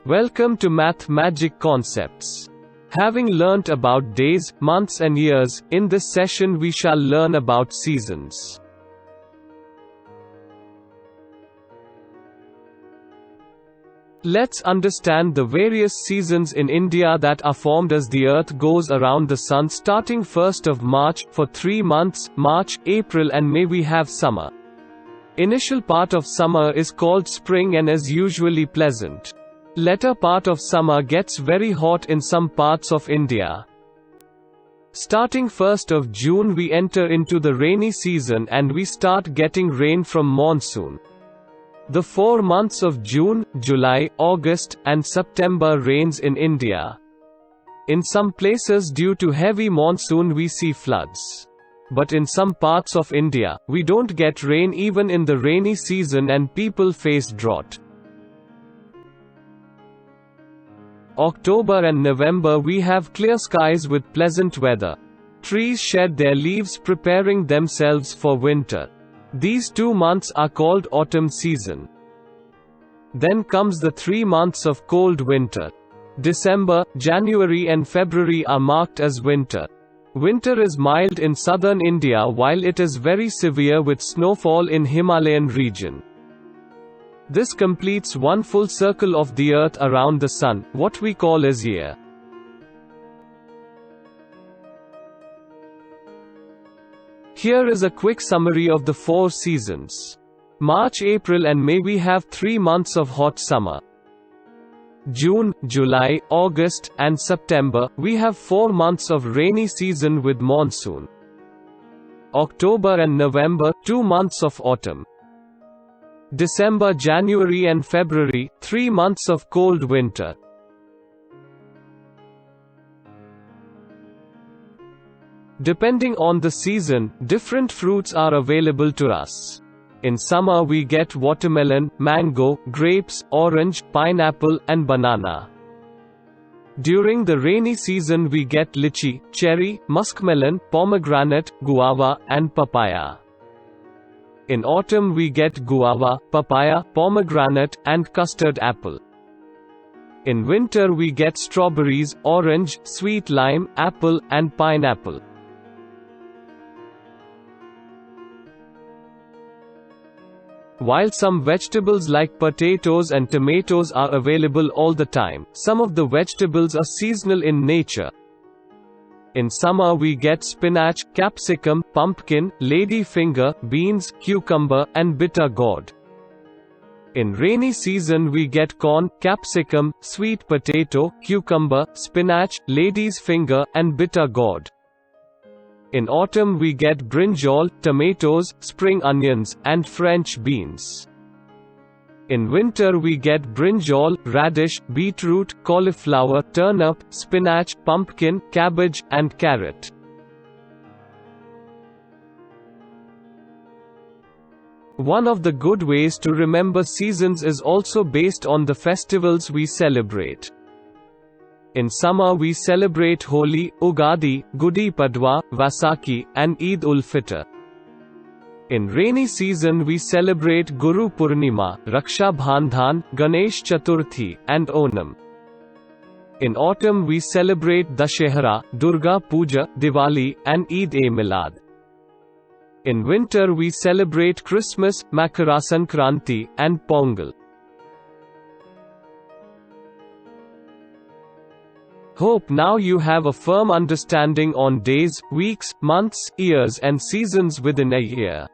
Welcome to Math Magic Concepts. Having learnt about days, months and years, in this session we shall learn about seasons. Let's understand the various seasons in India that are formed as the earth goes around the sun, starting 1st of March. For 3 months, March, April and May, we have summer. Initial part of summer is called spring and is usually pleasant. Latter part of summer gets very hot in some parts of India. Starting 1st of June we enter into the rainy season and we start getting rain from monsoon. The 4 months of June, July, August, and September rains in India. In some places due to heavy monsoon we see floods. But in some parts of India, we don't get rain even in the rainy season and people face drought. October and November we have clear skies with pleasant weather. Trees shed their leaves preparing themselves for winter. These 2 months are called autumn season. Then comes the 3 months of cold winter. December, January and February are marked as winter. Winter is mild in southern India while it is very severe with snowfall in Himalayan region. This completes one full circle of the earth around the sun, what we call as year. Here is a quick summary of the 4 seasons. March, April and May we have 3 months of hot summer. June, July, August, and September, we have 4 months of rainy season with monsoon. October and November, 2 months of autumn. December, January and February, 3 months of cold winter. Depending on the season, different fruits are available to us. In summer we get watermelon, mango, grapes, orange, pineapple, and banana. During the rainy season we get lychee, cherry, muskmelon, pomegranate, guava, and papaya. In autumn we get guava, papaya, pomegranate, and custard apple. In winter we get strawberries, orange, sweet lime, apple, and pineapple. While some vegetables like potatoes and tomatoes are available all the time, some of the vegetables are seasonal in nature. In summer we get spinach, capsicum, pumpkin, lady finger, beans, cucumber, and bitter gourd. In rainy season we get corn, capsicum, sweet potato, cucumber, spinach, lady's finger, and bitter gourd. In autumn we get brinjal, tomatoes, spring onions, and French beans. In winter we get brinjal, radish, beetroot, cauliflower, turnip, spinach, pumpkin, cabbage, and carrot. One of the good ways to remember seasons is also based on the festivals we celebrate. In summer we celebrate Holi, Ugadi, Gudi Padwa, Vaisakhi, and Eid ul Fitr. In rainy season we celebrate Guru Purnima, Raksha Bandhan, Ganesh Chaturthi, and Onam. In autumn we celebrate Dashehra, Durga Puja, Diwali, and Eid-e-Milad. In winter we celebrate Christmas, Makara Sankranti, and Pongal. Hope now you have a firm understanding on days, weeks, months, years and seasons within a year.